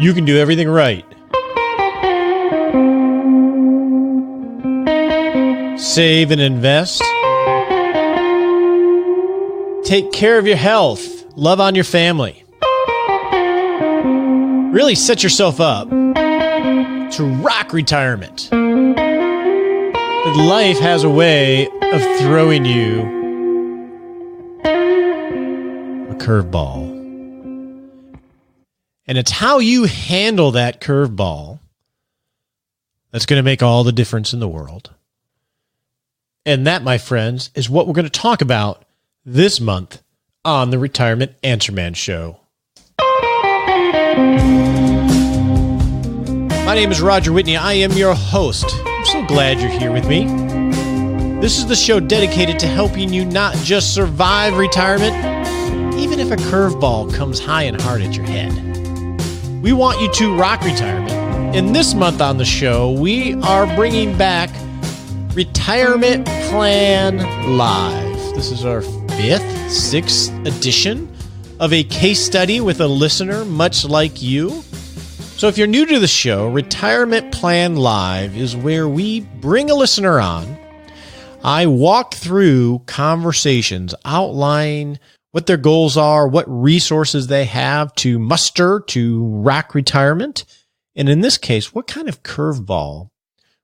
you can do everything right. Save and invest. Take care of your health. Love on your family. Really set yourself up to rock retirement. But life has a way of throwing you a curveball. And it's how you handle that curveball that's going to make all the difference in the world. And that, my friends, is what we're going to talk about this month on the Retirement Answer Man Show. My name is Roger Whitney. I am your host. I'm so glad you're here with me. This is the show dedicated to helping you not just survive retirement, even if a curveball comes high and hard at your head. We want you to rock retirement. And this month on the show, we are bringing back Retirement Plan Live. This is our sixth edition of a case study with a listener much like you. So if you're new to the show, Retirement Plan Live is where we bring a listener on. I walk through conversations, outline what their goals are, what resources they have to muster to rock retirement. And in this case, what kind of curveball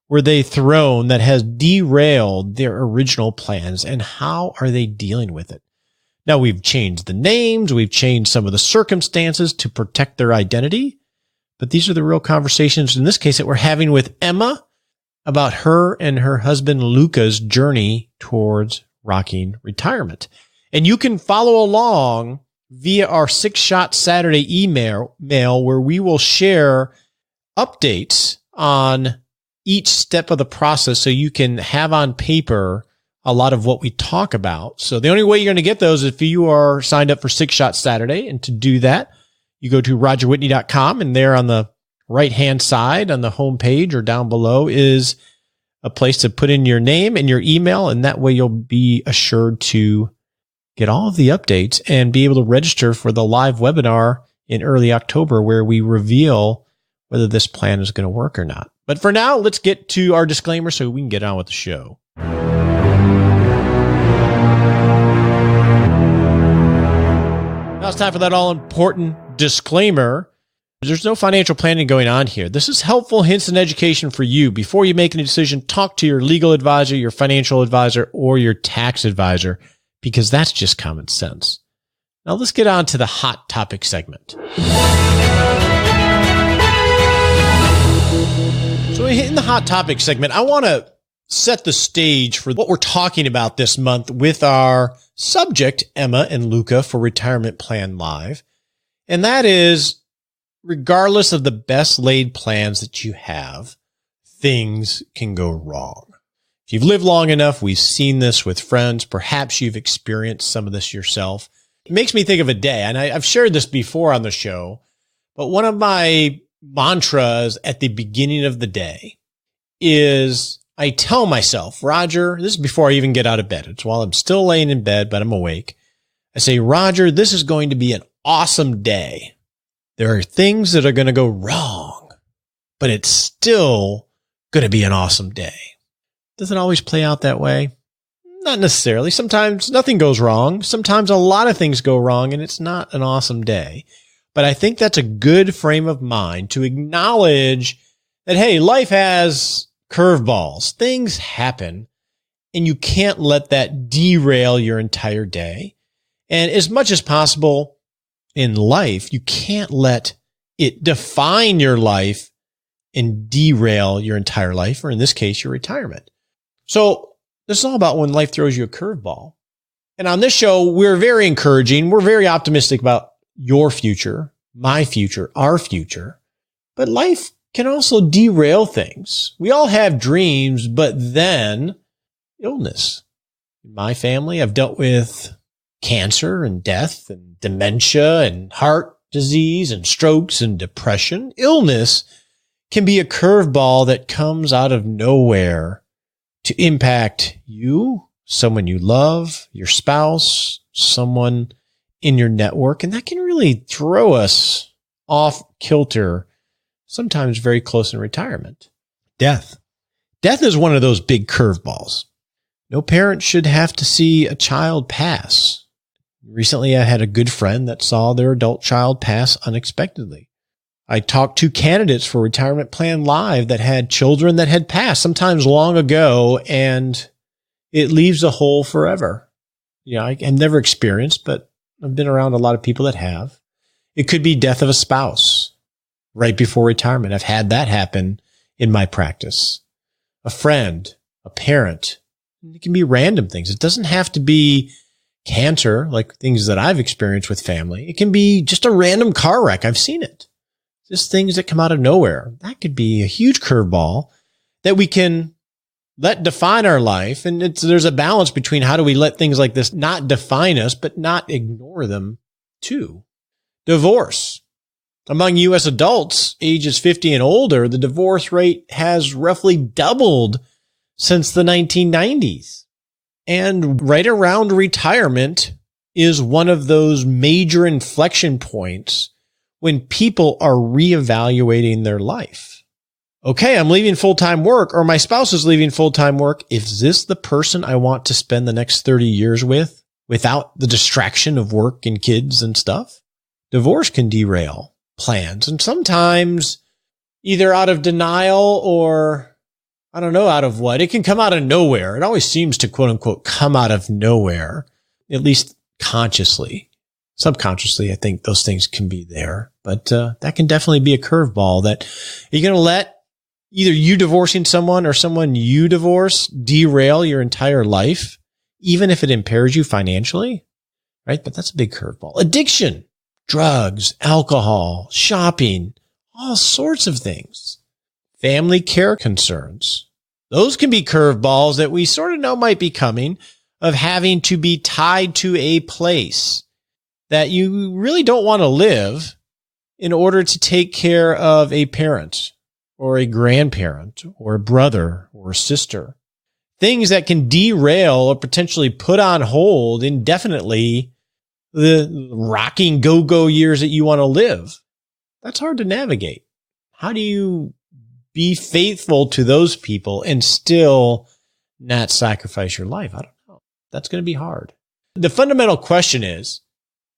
were they thrown that has derailed their original plans, and how are they dealing with it? Now, we've changed the names, we've changed some of the circumstances to protect their identity, but these are the real conversations, in this case, that we're having with Emma about her and her husband Luca's journey towards rocking retirement. And you can follow along via our 6-Shot Saturday email where we will share updates on each step of the process so you can have on paper a lot of what we talk about. So the only way you're going to get those is if you are signed up for 6-Shot Saturday. And to do that, you go to rogerwhitney.com, and there on the right-hand side on the homepage or down below is a place to put in your name and your email. And that way you'll be assured to get all of the updates and be able to register for the live webinar in early October where we reveal whether this plan is going to work or not. But for now, let's get to our disclaimer so we can get on with the show. Now it's time for that all-important disclaimer. There's no financial planning going on here. This is helpful hints and education for you. Before you make any decision, talk to your legal advisor, your financial advisor, or your tax advisor, because that's just common sense. Now let's get on to the hot topic segment. So in the hot topic segment, I want to set the stage for what we're talking about this month with our subject, Emma and Luca, for Retirement Plan Live. And that is, regardless of the best laid plans that you have, things can go wrong. If you've lived long enough, we've seen this with friends. Perhaps you've experienced some of this yourself. It makes me think of a day, and I've shared this before on the show, but one of my mantras at the beginning of the day is I tell myself, Roger, this is before I even get out of bed. It's while I'm still laying in bed, but I'm awake. I say, Roger, this is going to be an awesome day. There are things that are going to go wrong, but it's still going to be an awesome day. Does it always play out that way? Not necessarily. Sometimes nothing goes wrong. Sometimes a lot of things go wrong and it's not an awesome day. But I think that's a good frame of mind to acknowledge that, hey, life has curveballs. Things happen and you can't let that derail your entire day. And as much as possible in life, you can't let it define your life and derail your entire life, or in this case, your retirement. So this is all about when life throws you a curveball. And on this show, we're very encouraging. We're very optimistic about your future, my future, our future. But life can also derail things. We all have dreams, but then illness. In my family, I've dealt with cancer and death and dementia and heart disease and strokes and depression. Illness can be a curveball that comes out of nowhere to impact you, someone you love, your spouse, someone in your network. And that can really throw us off kilter sometimes very close in retirement. Death. Death is one of those big curveballs. No parent should have to see a child pass. Recently, I had a good friend that saw their adult child pass unexpectedly. I talked to candidates for Retirement Plan Live that had children that had passed, sometimes long ago, and it leaves a hole forever. I've never experienced, but I've been around a lot of people that have. It could be death of a spouse right before retirement. I've had that happen in my practice. A friend, a parent. It can be random things. It doesn't have to be cancer, like things that I've experienced with family. It can be just a random car wreck. I've seen it. Just things that come out of nowhere. That could be a huge curveball that we can let define our life. And there's a balance between how do we let things like this not define us, but not ignore them too. Divorce. Among U.S. adults ages 50 and older, the divorce rate has roughly doubled since the 1990s. And right around retirement is one of those major inflection points when people are reevaluating their life. Okay, I'm leaving full-time work, or my spouse is leaving full-time work. Is this the person I want to spend the next 30 years with without the distraction of work and kids and stuff? Divorce can derail plans, and sometimes either out of denial or I don't know out of what. It can come out of nowhere. It always seems to quote unquote come out of nowhere, at least consciously. Subconsciously, I think those things can be there, but that can definitely be a curveball that you're going to let either you divorcing someone or someone you divorce derail your entire life, even if it impairs you financially, right? But that's a big curveball. Addiction, drugs, alcohol, shopping, all sorts of things. Family care concerns. Those can be curveballs that we sort of know might be coming, of having to be tied to a place that you really don't want to live in order to take care of a parent or a grandparent or a brother or a sister. Things that can derail or potentially put on hold indefinitely the rocking go-go years that you want to live. That's hard to navigate. How do you be faithful to those people and still not sacrifice your life? I don't know. That's going to be hard. The fundamental question is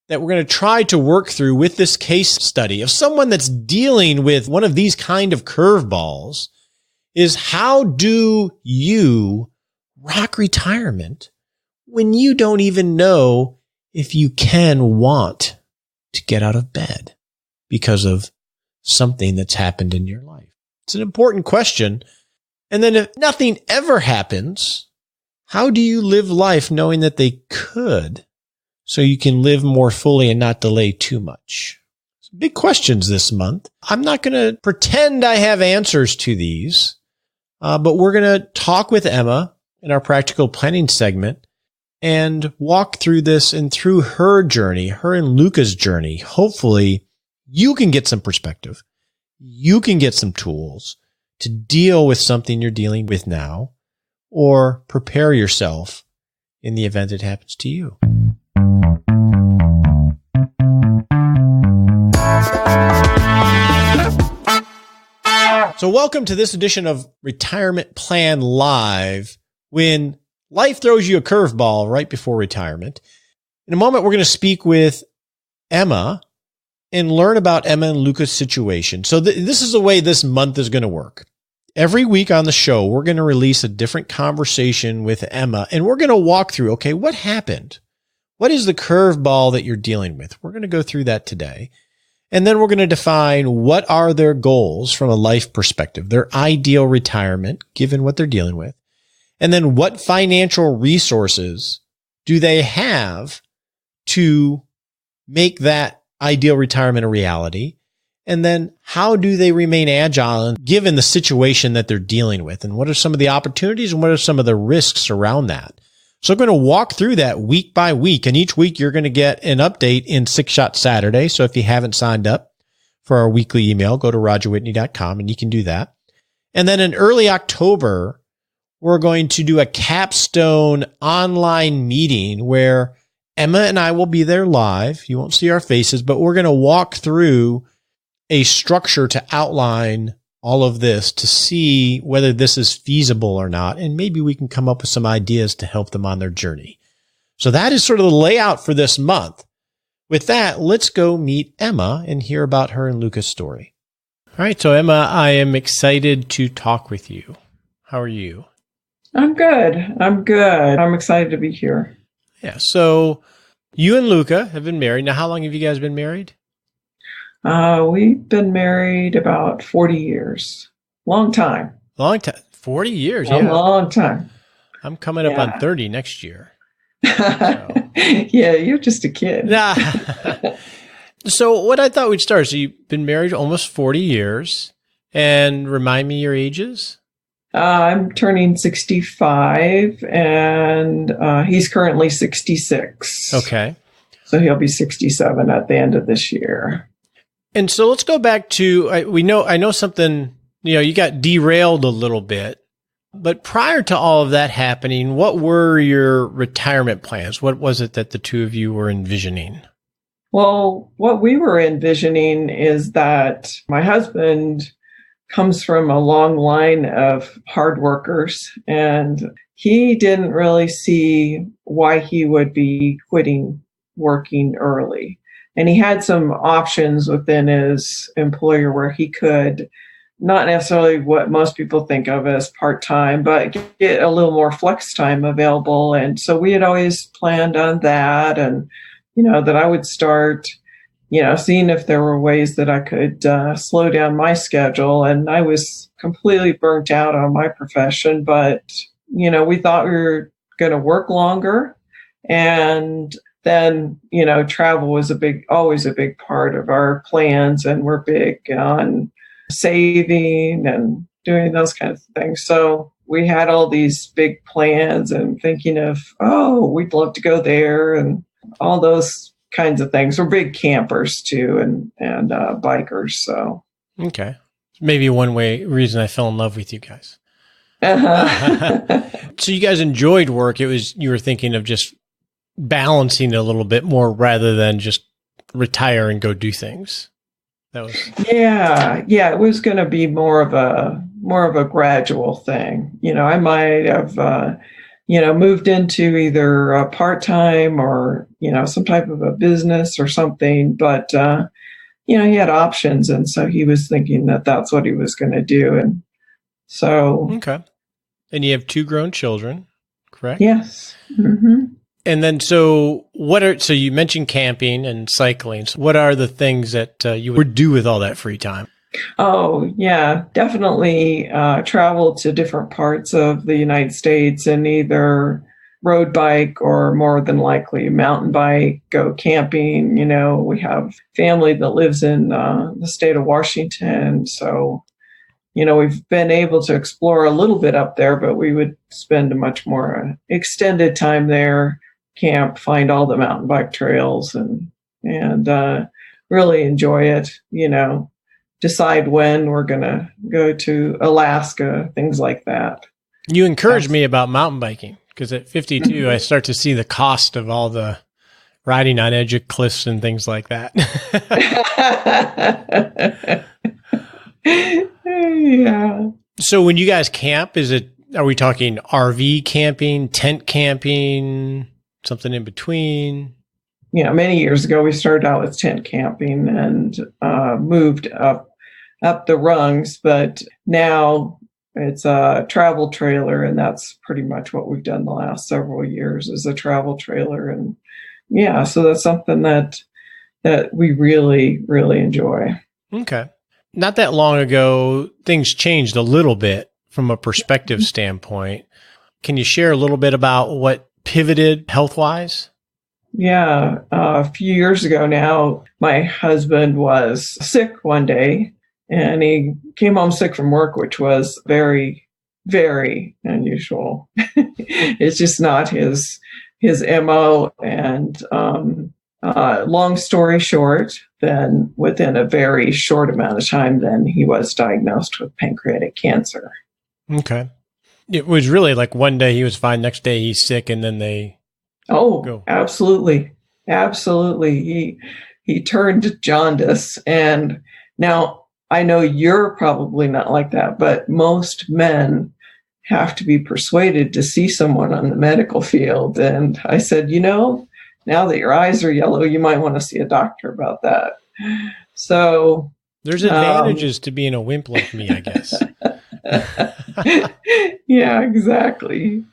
that we're going to try to work through with this case study of someone that's dealing with one of these kind of curveballs is how do you rock retirement when you don't even know if you can want to get out of bed because of something that's happened in your life? It's an important question. And then if nothing ever happens, how do you live life knowing that they could so you can live more fully and not delay too much? Some big questions this month. I'm not going to pretend I have answers to these, but we're going to talk with Emma in our practical planning segment and walk through this, and through her journey, her and Luca's journey, hopefully you can get some perspective. You can get some tools to deal with something you're dealing with now, or prepare yourself in the event it happens to you. So welcome to this edition of Retirement Plan Live, when life throws you a curveball right before retirement. In a moment, we're going to speak with Emma and learn about Emma and Luca's situation. So this is the way this month is going to work. Every week on the show, we're going to release a different conversation with Emma, and we're going to walk through, okay, what happened? What is the curveball that you're dealing with? We're going to go through that today. And then we're going to define what are their goals from a life perspective, their ideal retirement, given what they're dealing with. And then what financial resources do they have to make that ideal retirement a reality? And then how do they remain agile given the situation that they're dealing with? And what are some of the opportunities and what are some of the risks around that? So I'm going to walk through that week by week. And each week you're going to get an update in 6-Shot Saturday. So if you haven't signed up for our weekly email, go to rogerwhitney.com and you can do that. And then in early October, we're going to do a capstone online meeting where Emma and I will be there live. You won't see our faces, but we're going to walk through a structure to outline all of this to see whether this is feasible or not. And maybe we can come up with some ideas to help them on their journey. So that is sort of the layout for this month. With that, let's go meet Emma and hear about her and Luca's story. All right. So Emma, I am excited to talk with you. How are you? I'm good. I'm excited to be here. Yeah. So you and Luca have been married. Now, how long have you guys been married? We've been married about 40 years. Long time. 40 years. A long time. I'm coming up on 30 next year. So. Yeah, you're just a kid. So what I thought we'd start, so you've been married almost 40 years, and remind me your ages? I'm turning 65, and he's currently 66. Okay. So he'll be 67 at the end of this year. And so let's go back to, I know something, you got derailed a little bit, but prior to all of that happening, what were your retirement plans? What was it that the two of you were envisioning? Well, what we were envisioning is that my husband comes from a long line of hard workers, and he didn't really see why he would be quitting working early. And he had some options within his employer where he could, not necessarily what most people think of as part-time, but get a little more flex time available. And so we had always planned on that, and that I would start, seeing if there were ways that I could slow down my schedule. And I was completely burnt out on my profession, but, we thought we were going to work longer. And then, travel was always a big part of our plans. And we're big on saving and doing those kinds of things. So we had all these big plans and thinking of, we'd love to go there and all those kinds of things. We're big campers too, and bikers. So okay, maybe one reason I fell in love with you guys. So you guys enjoyed work. You were thinking of just balancing it a little bit more rather than just retire and go do things. That was It was going to be more of a gradual thing. I might have moved into either a part-time or, some type of a business or something. But, he had options. And so he was thinking that that's what he was going to do. And so. Okay. And you have 2 grown children, correct? Yes. Mm-hmm. And then, so you mentioned camping and cycling. So what are the things that you would do with all that free time? Oh, yeah, definitely travel to different parts of the United States and either road bike or more than likely mountain bike, go camping. We have family that lives in the state of Washington. So, we've been able to explore a little bit up there, but we would spend a much more extended time there, camp, find all the mountain bike trails and really enjoy it, decide when we're going to go to Alaska, things like that. You encouraged me about mountain biking because at 52, I start to see the cost of all the riding on edge of cliffs and things like that. Yeah. So when you guys camp, are we talking RV camping, tent camping, something in between? Many years ago, we started out with tent camping and moved up the rungs, but now it's a travel trailer, and that's pretty much what we've done the last several years is a travel trailer. And so that's something that we really, really enjoy. Okay. Not that long ago, things changed a little bit from a perspective standpoint. Can you share a little bit about what pivoted health-wise? Yeah. A few years ago now, my husband was sick one day, and he came home sick from work, which was very, very unusual. It's just not his MO. And long story short, then within a very short amount of time, then he was diagnosed with pancreatic cancer. Okay. It was really like one day he was fine, next day he's sick, and then they go. Absolutely. Absolutely. He turned jaundice, and Now, I know you're probably not like that, but most men have to be persuaded to see someone on the medical field. And I said, now that your eyes are yellow, you might want to see a doctor about that. So there's advantages to being a wimp like me, I guess. Yeah, exactly.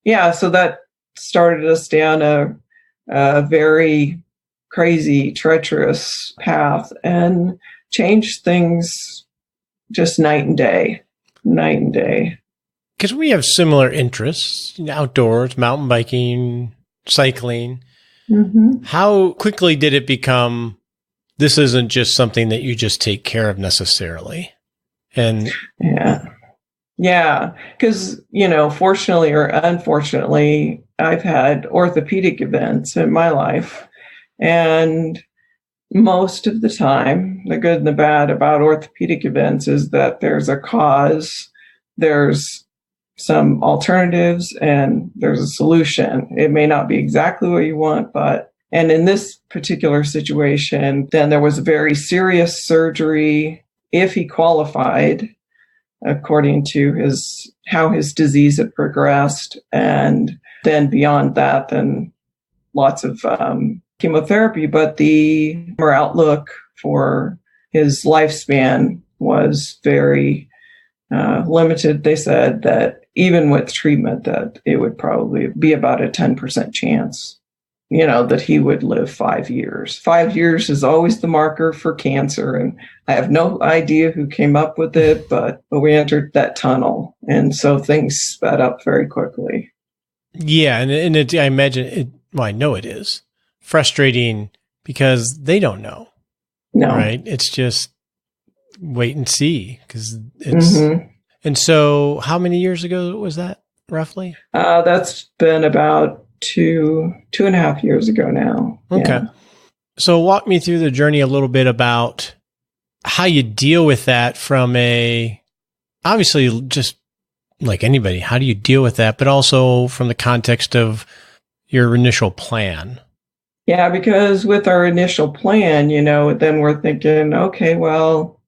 Yeah, so that started us down a very crazy, treacherous path and changed things just night and day. Because we have similar interests, outdoors, mountain biking, cycling. Mm-hmm. How quickly did it become, this isn't just something that you just take care of necessarily? And yeah, because, fortunately or unfortunately, I've had orthopedic events in my life. And most of the time, the good and the bad about orthopedic events is that there's a cause, there's some alternatives, and there's a solution. It may not be exactly what you want, and in this particular situation, then there was a very serious surgery if he qualified, according to how his disease had progressed. And then beyond that, then lots of chemotherapy, but the outlook for his lifespan was very limited. They said that even with treatment, that it would probably be about a 10% chance, that he would live 5 years. 5 years is always the marker for cancer. And I have no idea who came up with it, but we entered that tunnel. And so things sped up very quickly. Yeah. And I imagine it, well, I know it is frustrating because they don't know. No. Right. It's just wait and see because it's, And so how many years ago was that roughly? That's been about 2.5 years ago now. Okay. Yeah. So walk me through the journey a little bit about how you deal with that from obviously just like anybody, how do you deal with that? But also from the context of your initial plan. Yeah, because with our initial plan, then we're thinking, okay, well,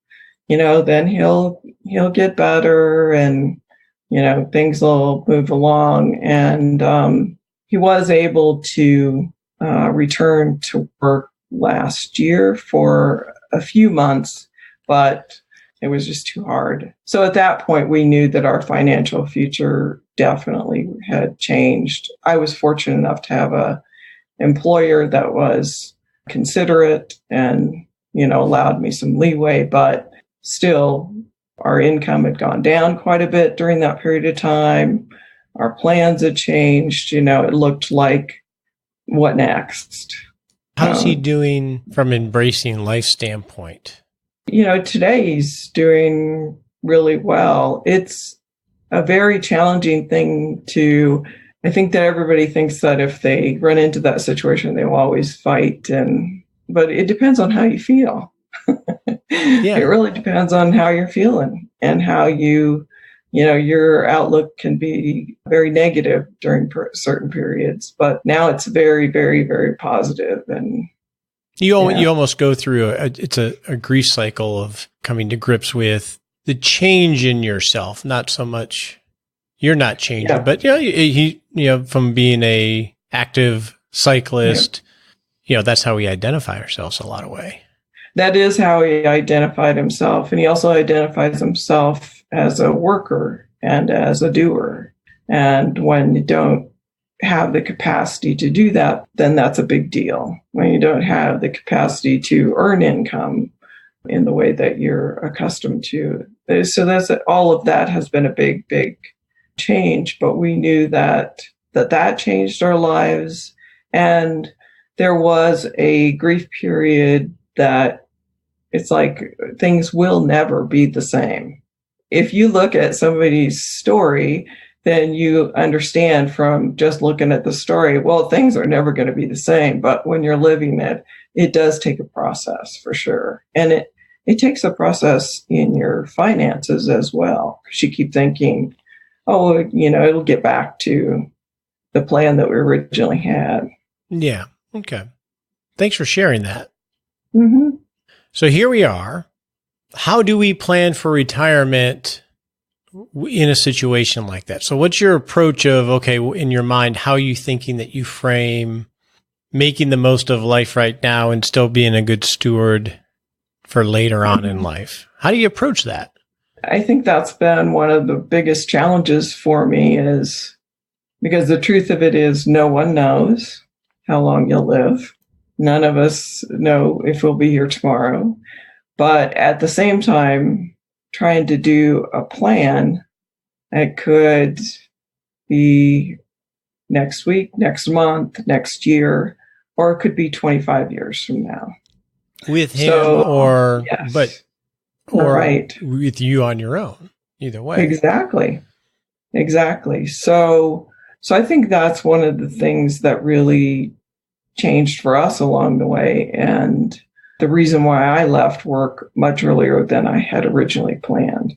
then he'll get better and, things will move along. And he was able to return to work last year for a few months, but it was just too hard. So at that point, we knew that our financial future definitely had changed. I was fortunate enough to have a employer that was considerate and, allowed me some leeway, but still our income had gone down quite a bit during that period of time. Our plans had changed. It looked like, what next? How's he doing from embracing life standpoint? Today he's doing really well. It's a very challenging thing I think that everybody thinks that if they run into that situation, they will always fight. But it depends on how you feel. Yeah. It really depends on how you're feeling and how your outlook can be very negative during certain periods, but now it's very, very, very positive. And you almost go through it's a grief cycle of coming to grips with the change in yourself, not so much you're not changing, but he from being a active cyclist, that's how we identify ourselves a lot of way. That is how he identified himself. And he also identifies himself as a worker and as a doer. And when you don't have the capacity to do that, then that's a big deal. When you don't have the capacity to earn income in the way that you're accustomed to. So all of that has been a big, big change. But we knew that changed our lives. And there was a grief period that it's like things will never be the same. If you look at somebody's story, then you understand from just looking at the story, well, things are never going to be the same. But when you're living it, it does take a process for sure. And it takes a process in your finances as well. Because you keep thinking, oh, it'll get back to the plan that we originally had. Yeah. Okay. Thanks for sharing that. Mm-hmm. So here we are. How do we plan for retirement in a situation like that? So what's your approach of, okay, in your mind, how are you thinking that you frame making the most of life right now and still being a good steward for later on in life? How do you approach that? I think that's been one of the biggest challenges for me, is because the truth of it is no one knows how long you'll live. None of us know if we'll be here tomorrow. But at the same time, trying to do a plan that could be next week, next month, next year, or it could be 25 years from now. With him or right. with you on your own, either way. Exactly. So I think that's one of the things that really changed for us along the way, and the reason why I left work much earlier than I had originally planned.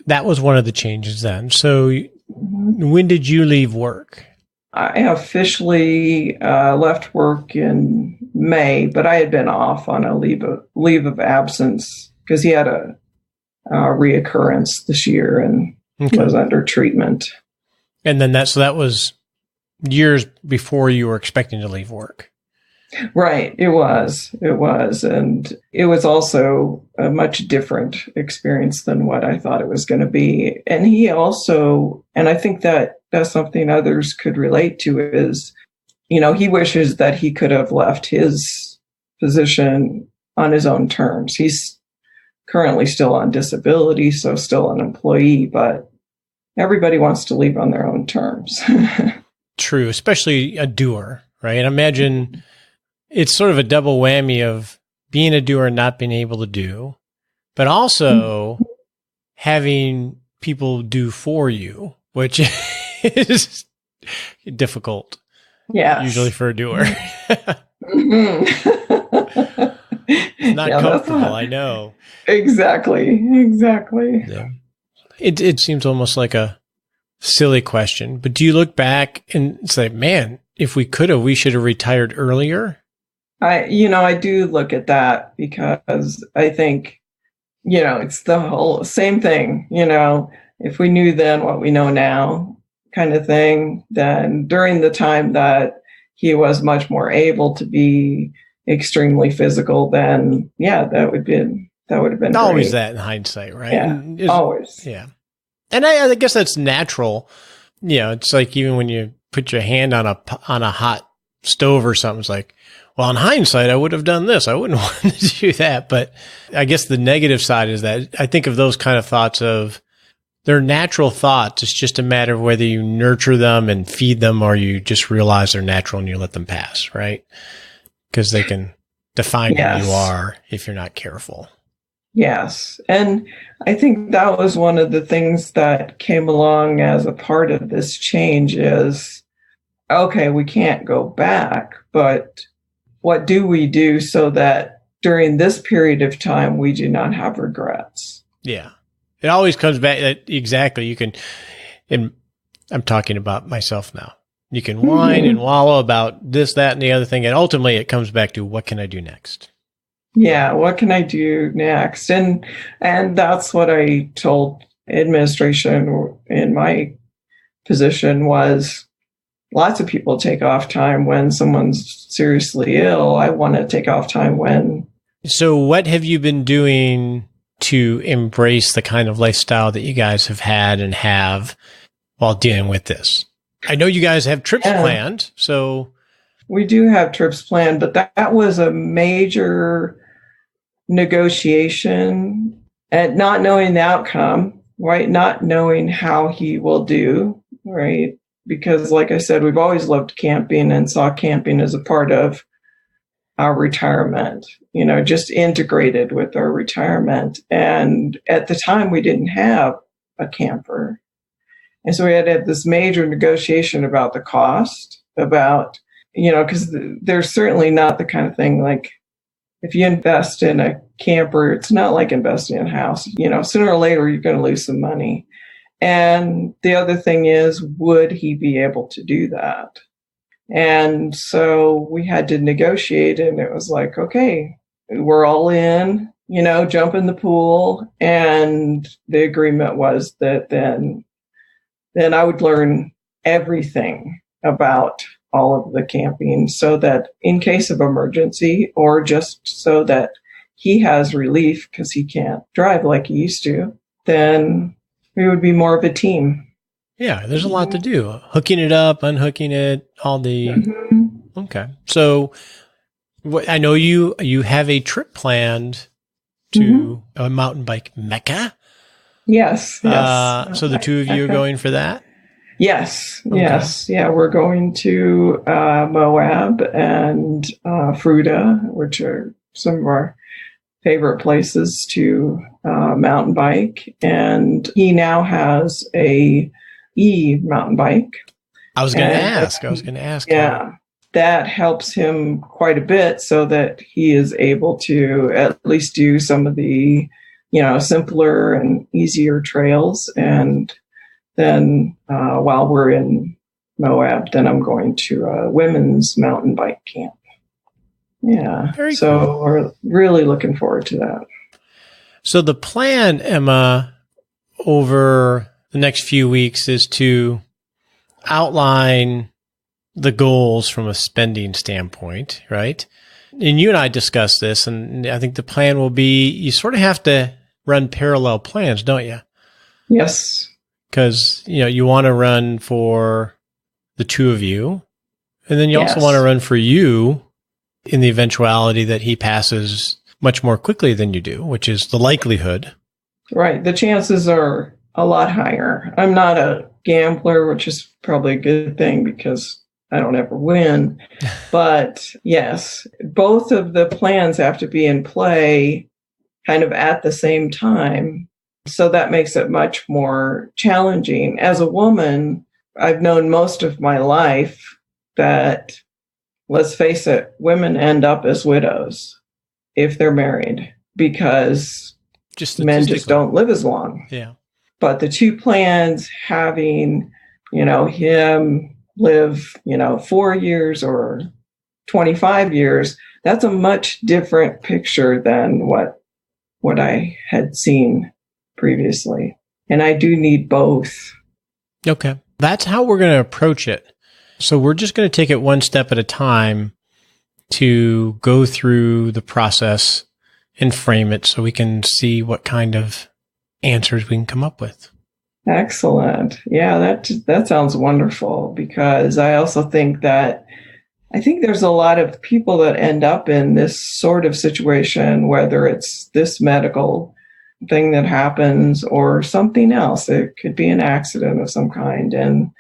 That was one of the changes then. So when did you leave work? I officially left work in May, but I had been off on a leave of absence because he had a reoccurrence this year and was under treatment. And then that was years before you were expecting to leave work. Right. It was. And it was also a much different experience than what I thought it was going to be. And he also, and I think that that's something others could relate to, is, he wishes that he could have left his position on his own terms. He's currently still on disability, so still an employee, but everybody wants to leave on their own terms. True, especially a doer, right? And imagine it's sort of a double whammy of being a doer and not being able to do, but also having people do for you, which is difficult. Yeah. Usually for a doer. It's not comfortable, I know. Exactly. Yeah. It seems almost like a silly question, but do you look back and say, man, if we could have, we should have retired earlier? I do look at that because I think, it's the whole same thing, if we knew then what we know now kind of thing, then during the time that he was much more able to be extremely physical, then that would have been always great. That in hindsight, right? Yeah, always. Yeah. And I guess that's natural. It's like even when you put your hand on a hot stove or something, it's like, well, in hindsight, I would have done this. I wouldn't want to do that. But I guess the negative side is that I think of those kind of thoughts of they're natural thoughts. It's just a matter of whether you nurture them and feed them or you just realize they're natural and you let them pass, right? Because they can define who you are if you're not careful. Yes. And I think that was one of the things that came along as a part of this change is, okay, we can't go back, but what do we do so that during this period of time, we do not have regrets? Yeah. It always comes back that exactly you can, and I'm talking about myself now. You can whine and wallow about this, that, and the other thing. And ultimately it comes back to what can I do next? Yeah. What can I do next? And that's what I told administration in my position was, lots of people take off time when someone's seriously ill. I want to take off time when. So what have you been doing to embrace the kind of lifestyle that you guys have had and have while dealing with this? I know you guys have trips planned, so. We do have trips planned, but that was a major negotiation and not knowing the outcome, right? Not knowing how he will do, right? Because like I said, we've always loved camping and saw camping as a part of our retirement, just integrated with our retirement. And at the time we didn't have a camper. And so we had to have this major negotiation about the cost, about, because there's certainly not the kind of thing like if you invest in a camper, it's not like investing in a house. Sooner or later, you're going to lose some money. And the other thing is, would he be able to do that? And so we had to negotiate, and it was like, okay, we're all in, jump in the pool. And the agreement was that then I would learn everything about all of the camping so that in case of emergency or just so that he has relief because he can't drive like he used to, then we would be more of a team. Yeah, there's a lot to do. Hooking it up, unhooking it, all the... Mm-hmm. Okay. So I know you have a trip planned to a mountain bike mecca. Yes. So the two of you are going for that? Yes. Okay. Yes. Yeah, we're going to Moab and Fruta, which are some of our favorite places to mountain bike. And he now has a mountain bike. I was going to ask. Yeah. That helps him quite a bit so that he is able to at least do some of the, simpler and easier trails. And then while we're in Moab, then I'm going to a women's mountain bike camp. Yeah. Very cool. We're really looking forward to that. So the plan, Emma, over the next few weeks is to outline the goals from a spending standpoint, right? And you and I discussed this, and I think the plan will be you sort of have to run parallel plans, don't you? Yes. Because, you want to run for the two of you, and then you also want to run for you in the eventuality that he passes much more quickly than you do, which is the likelihood. Right. The chances are a lot higher. I'm not a gambler, which is probably a good thing because I don't ever win. But yes, both of the plans have to be in play kind of at the same time. So that makes it much more challenging. As a woman, I've known most of my life that, let's face it, women end up as widows if they're married because men just don't live as long. Yeah. But the two plans having, him live, 4 years or 25 years, that's a much different picture than what I had seen previously. And I do need both. Okay. That's how we're going to approach it. So we're just going to take it one step at a time to go through the process and frame it so we can see what kind of answers we can come up with. Excellent. Yeah, that sounds wonderful because I also think there's a lot of people that end up in this sort of situation, whether it's this medical thing that happens or something else. It could be an accident of some kind. And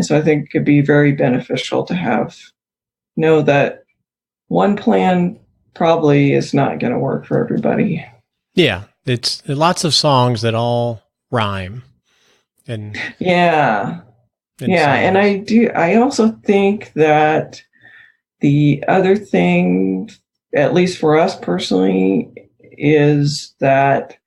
so I think it could be very beneficial to know that one plan probably is not going to work for everybody. Yeah. It's lots of songs that all rhyme. And yeah. And I also think that the other thing, at least for us personally, is that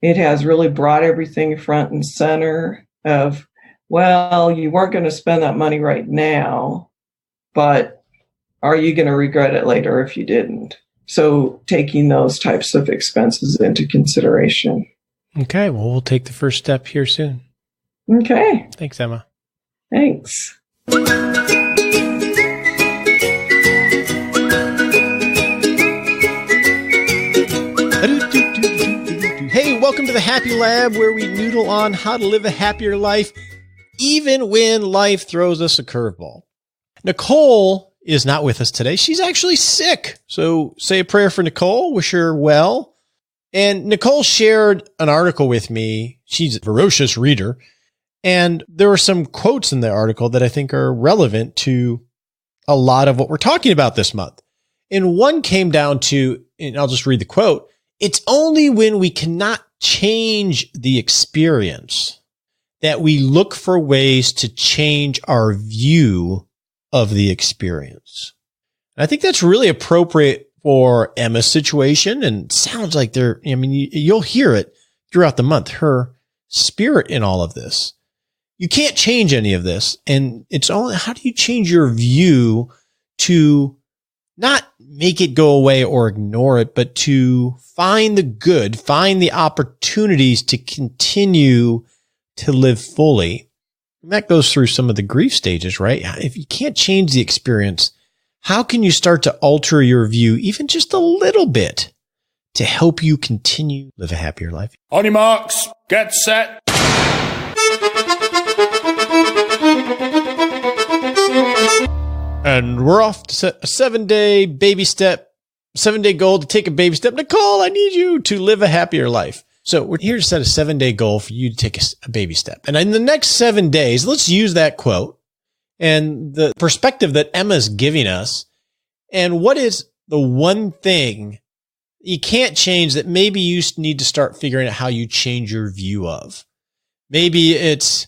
it has really brought everything front and center of, well, you weren't going to spend that money right now, but are you going to regret it later if you didn't? So taking those types of expenses into consideration. Okay. Well, we'll take the first step here soon. Okay. Thanks, Emma. Thanks. Hey, welcome to the Happy Lab, where we noodle on how to live a happier life, even when life throws us a curveball. Nicole is not with us today. She's actually sick. So say a prayer for Nicole. Wish her well. And Nicole shared an article with me. She's a voracious reader. And there were some quotes in the article that I think are relevant to a lot of what we're talking about this month. And one came down to, and I'll just read the quote, "It's only when we cannot change the experience that we look for ways to change our view of the experience." And I think that's really appropriate for Emma's situation. And it sounds like you'll hear it throughout the month, her spirit in all of this. You can't change any of this. And it's only, how do you change your view to not make it go away or ignore it, but to find the good, find the opportunities to continue to live fully. And that goes through some of the grief stages, right? If you can't change the experience, how can you start to alter your view even just a little bit to help you continue to live a happier life? On your marks, get set. And we're off to set a 7-day baby step, 7-day goal to take a baby step. Nicole, I need you to live a happier life. So we're here to set a 7-day goal for you to take a baby step. And in the next 7 days, let's use that quote and the perspective that Emma's giving us. And what is the one thing you can't change that maybe you need to start figuring out how you change your view of? Maybe it's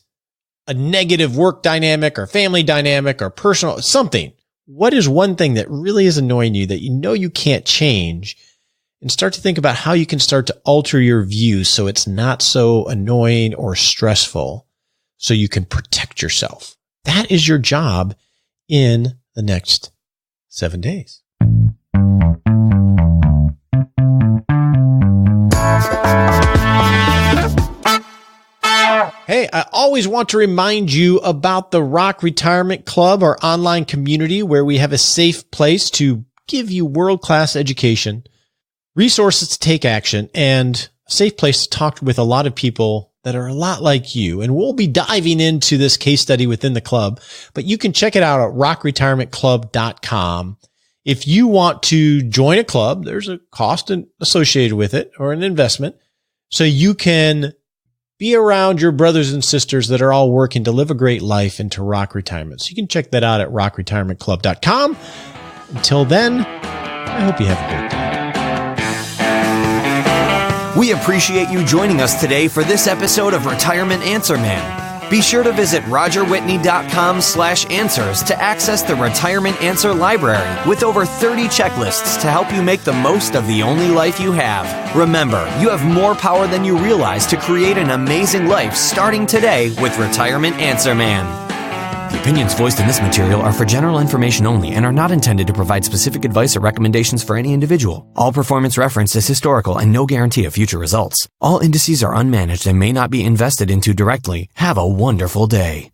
a negative work dynamic or family dynamic or personal something. What is one thing that really is annoying you that you know you can't change? And start to think about how you can start to alter your view so it's not so annoying or stressful, so you can protect yourself. That is your job in the next 7 days. Hey, I always want to remind you about the Rock Retirement Club, our online community where we have a safe place to give you world-class education, resources to take action, and a safe place to talk with a lot of people that are a lot like you. And we'll be diving into this case study within the club, but you can check it out at rockretirementclub.com. If you want to join a club, there's a cost associated with it or an investment, so you can be around your brothers and sisters that are all working to live a great life and to rock retirement. So you can check that out at rockretirementclub.com. Until then, I hope you have a great day. We appreciate you joining us today for this episode of Retirement Answer Man. Be sure to visit rogerwhitney.com/answers to access the Retirement Answer Library with over 30 checklists to help you make the most of the only life you have. Remember, you have more power than you realize to create an amazing life starting today with Retirement Answer Man. The opinions voiced in this material are for general information only and are not intended to provide specific advice or recommendations for any individual. All performance referenced is historical and no guarantee of future results. All indices are unmanaged and may not be invested into directly. Have a wonderful day.